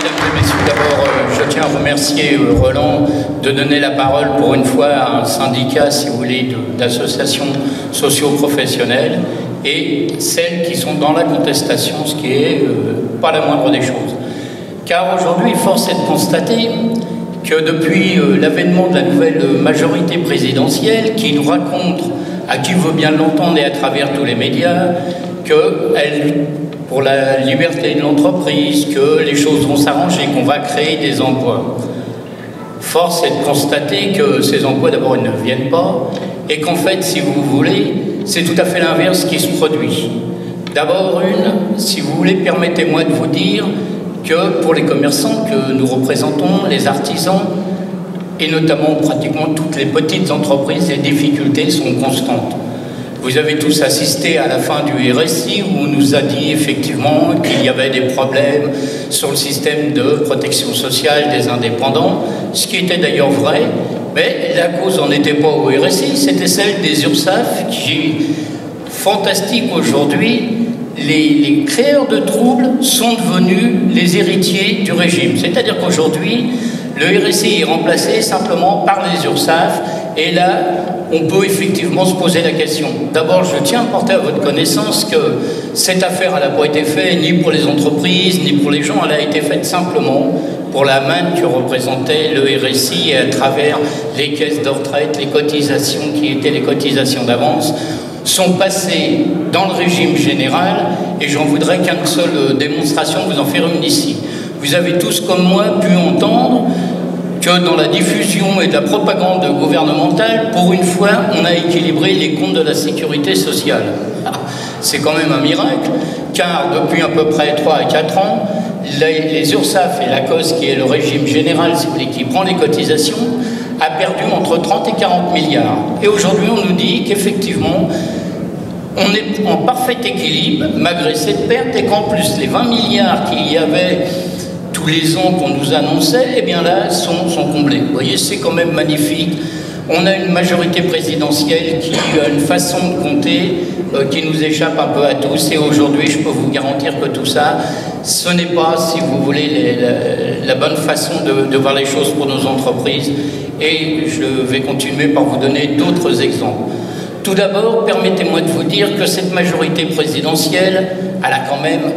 mesdames et messieurs, d'abord, je tiens à remercier Roland de donner la parole pour une fois à un syndicat, si vous voulez, d'associations socio-professionnelles et celles qui sont dans la contestation, ce qui est pas la moindre des choses. Car aujourd'hui, force est de constater que depuis l'avènement de la nouvelle majorité présidentielle, qui nous raconte, à qui veut bien l'entendre et à travers tous les médias, qu'elle pour la liberté de l'entreprise, que les choses vont s'arranger, qu'on va créer des emplois. Force est de constater que ces emplois, d'abord, ils ne viennent pas, et qu'en fait, si vous voulez, c'est tout à fait l'inverse qui se produit. D'abord, si vous voulez, permettez-moi de vous dire que pour les commerçants que nous représentons, les artisans, et notamment pratiquement toutes les petites entreprises, les difficultés sont constantes. Vous avez tous assisté à la fin du RSI où on nous a dit effectivement qu'il y avait des problèmes sur le système de protection sociale des indépendants, ce qui était d'ailleurs vrai, mais la cause n'en était pas au RSI, c'était celle des URSSAF qui, fantastique aujourd'hui, les créeurs de troubles sont devenus les héritiers du régime. C'est-à-dire qu'aujourd'hui, le RSI est remplacé simplement par les URSSAF et là, on peut effectivement se poser la question. D'abord, je tiens à porter à votre connaissance que cette affaire n'a pas été faite ni pour les entreprises, ni pour les gens, elle a été faite simplement pour la manne que représentait le RSI et à travers les caisses de retraite, les cotisations qui étaient les cotisations d'avance, sont passées dans le régime général et j'en voudrais qu'une seule démonstration vous en faire une ici. Vous avez tous, comme moi, pu entendre que dans la diffusion et de la propagande gouvernementale, pour une fois, on a équilibré les comptes de la sécurité sociale. C'est quand même un miracle, car depuis à peu près 3 à 4 ans, les URSSAF et la COS, qui est le régime général, si vous voulez, qui prend les cotisations, a perdu entre 30 et 40 milliards. Et aujourd'hui, on nous dit qu'effectivement, on est en parfait équilibre, malgré cette perte, et qu'en plus, les 20 milliards qu'il y avait tous les ans qu'on nous annonçait, eh bien là, sont comblés. Vous voyez, c'est quand même magnifique. On a une majorité présidentielle qui a une façon de compter qui nous échappe un peu à tous. Et aujourd'hui, je peux vous garantir que tout ça, ce n'est pas, si vous voulez, la bonne façon de voir les choses pour nos entreprises. Et je vais continuer par vous donner d'autres exemples. Tout d'abord, permettez-moi de vous dire que cette majorité présidentielle, elle a quand même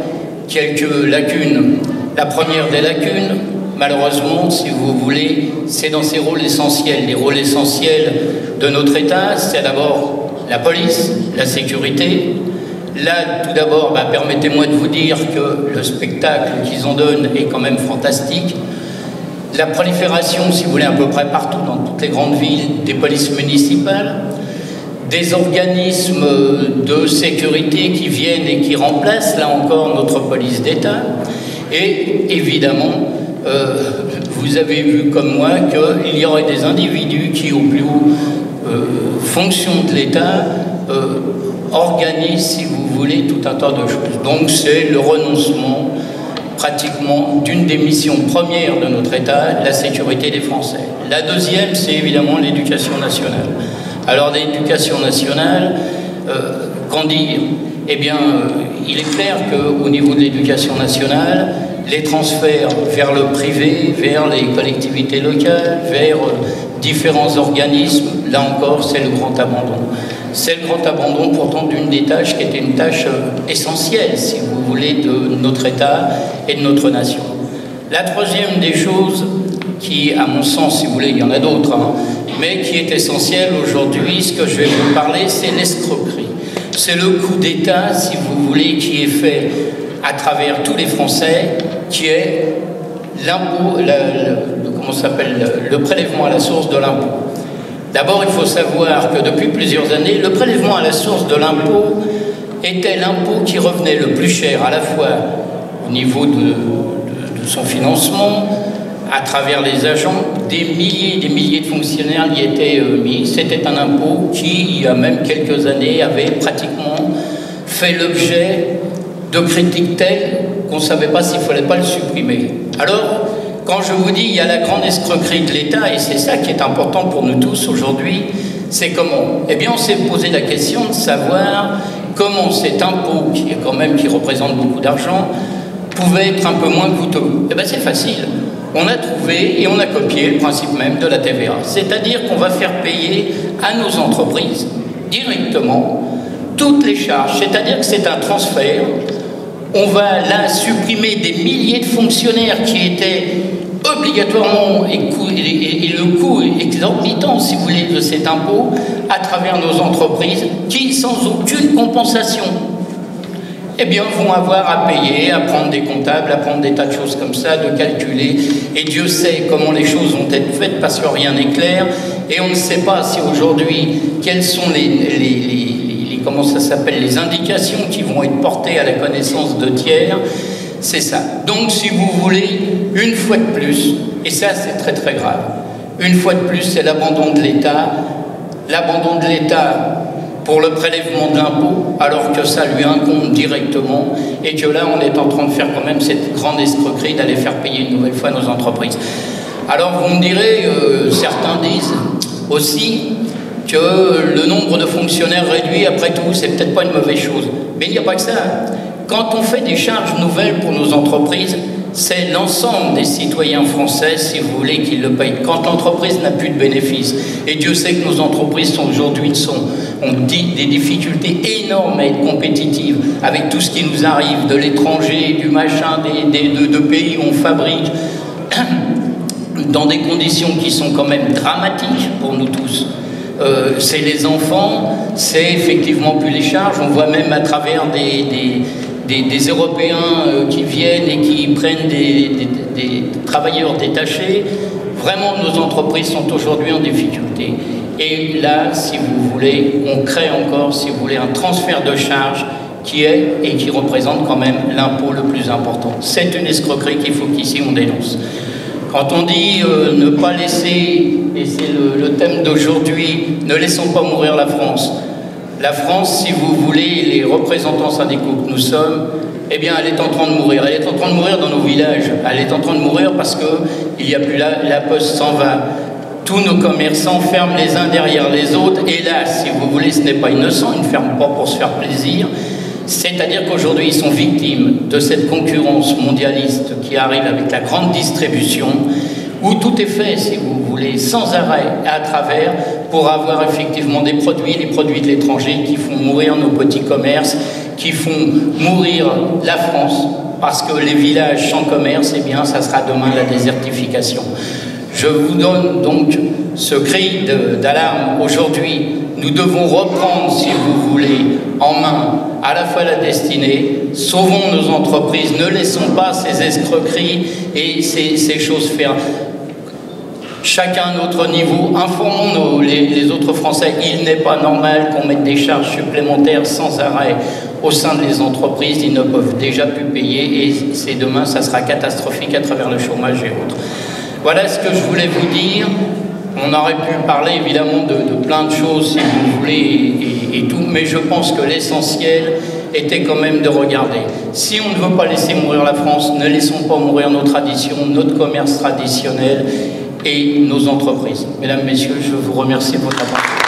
quelques lacunes. La première des lacunes, malheureusement, si vous voulez, c'est dans ses rôles essentiels. Les rôles essentiels de notre État, c'est d'abord la police, la sécurité. Là, tout d'abord, permettez-moi de vous dire que le spectacle qu'ils en donnent est quand même fantastique. La prolifération, si vous voulez, à peu près partout, dans toutes les grandes villes, des polices municipales, des organismes de sécurité qui viennent et qui remplacent, là encore, notre police d'État. Et évidemment, vous avez vu comme moi qu'il y aurait des individus qui, au plus haut fonction de l'État, organisent, si vous voulez, tout un tas de choses. Donc c'est le renoncement pratiquement d'une des missions premières de notre État, la sécurité des Français. La deuxième, c'est évidemment l'éducation nationale. Alors l'éducation nationale, qu'en dire ? Eh bien, il est clair qu'au niveau de l'éducation nationale, les transferts vers le privé, vers les collectivités locales, vers différents organismes, là encore, c'est le grand abandon. C'est le grand abandon pourtant d'une des tâches qui était une tâche essentielle, si vous voulez, de notre État et de notre nation. La troisième des choses qui, à mon sens, si vous voulez, il y en a d'autres, mais qui est essentielle aujourd'hui, ce que je vais vous parler, c'est l'escroquerie. C'est le coup d'État, si vous voulez, qui est fait à travers tous les Français, qui est l'impôt, comment s'appelle, le prélèvement à la source de l'impôt. D'abord, il faut savoir que depuis plusieurs années, le prélèvement à la source de l'impôt était l'impôt qui revenait le plus cher, à la fois au niveau de son financement, à travers les agents, des milliers de fonctionnaires y étaient mis. C'était un impôt qui, il y a même quelques années, avait pratiquement fait l'objet de critiques telles qu'on ne savait pas s'il ne fallait pas le supprimer. Alors, quand je vous dis il y a la grande escroquerie de l'État, et c'est ça qui est important pour nous tous aujourd'hui, c'est comment? Eh bien, on s'est posé la question de savoir comment cet impôt, qui représente beaucoup d'argent, pouvait être un peu moins coûteux. Eh bien c'est facile. On a trouvé et on a copié le principe même de la TVA. C'est-à-dire qu'on va faire payer à nos entreprises directement toutes les charges. C'est-à-dire que c'est un transfert. On va là supprimer des milliers de fonctionnaires qui étaient obligatoirement, et le coût exorbitant, si vous voulez, de cet impôt à travers nos entreprises qui, sans aucune compensation, eh bien, vont avoir à payer, à prendre des comptables, à prendre des tas de choses comme ça, de calculer. Et Dieu sait comment les choses vont être faites parce que rien n'est clair. Et on ne sait pas si aujourd'hui, quelles sont comment ça s'appelle, les indications qui vont être portées à la connaissance de tiers. C'est ça. Donc, si vous voulez, une fois de plus, et ça c'est très très grave, une fois de plus, c'est l'abandon de l'État. L'abandon de l'État pour le prélèvement de l'impôt, alors que ça lui incombe directement, et que là, on est en train de faire quand même cette grande escroquerie d'aller faire payer une nouvelle fois nos entreprises. Alors, vous me direz, certains disent aussi que le nombre de fonctionnaires réduit, après tout, c'est peut-être pas une mauvaise chose. Mais il n'y a pas que ça. Quand on fait des charges nouvelles pour nos entreprises, c'est l'ensemble des citoyens français, si vous voulez, qui le payent. Quand l'entreprise n'a plus de bénéfices, et Dieu sait que nos entreprises aujourd'hui ont des difficultés énormes à être compétitives avec tout ce qui nous arrive de l'étranger, du machin, de pays où on fabrique, dans des conditions qui sont quand même dramatiques pour nous tous. C'est les enfants, c'est effectivement plus les charges. On voit même à travers des Européens qui viennent et qui prennent des travailleurs détachés. Vraiment, nos entreprises sont aujourd'hui en difficulté. Et là, si vous voulez, on crée encore, si vous voulez, un transfert de charges qui est et qui représente quand même l'impôt le plus important. C'est une escroquerie qu'il faut qu'ici on dénonce. Quand on dit ne pas laisser, et c'est le thème d'aujourd'hui, ne laissons pas mourir la France. La France, si vous voulez, les représentants syndicaux que nous sommes, eh bien, elle est en train de mourir. Elle est en train de mourir dans nos villages. Elle est en train de mourir parce qu'il n'y a plus la poste s'en va. Tous nos commerçants ferment les uns derrière les autres. Et là, si vous voulez, ce n'est pas innocent. Ils ne ferment pas pour se faire plaisir. C'est-à-dire qu'aujourd'hui, ils sont victimes de cette concurrence mondialiste qui arrive avec la grande distribution, où tout est fait, si vous voulez, sans arrêt à travers, pour avoir effectivement des produits, les produits de l'étranger qui font mourir nos petits commerces, qui font mourir la France, parce que les villages sans commerce, eh bien, ça sera demain la désertification. Je vous donne donc ce cri d'alarme aujourd'hui. Nous devons reprendre, si vous voulez, en main à la fois la destinée, sauvons nos entreprises, ne laissons pas ces escroqueries et ces choses faire. Chacun à notre niveau, informons les autres Français. Il n'est pas normal qu'on mette des charges supplémentaires sans arrêt au sein des entreprises. Ils ne peuvent déjà plus payer et c'est demain, ça sera catastrophique à travers le chômage et autres. Voilà ce que je voulais vous dire. On aurait pu parler évidemment de plein de choses si vous voulez et tout, mais je pense que l'essentiel était quand même de regarder. Si on ne veut pas laisser mourir la France, ne laissons pas mourir nos traditions, notre commerce traditionnel et nos entreprises. Mesdames, Messieurs, je vous remercie de votre attention.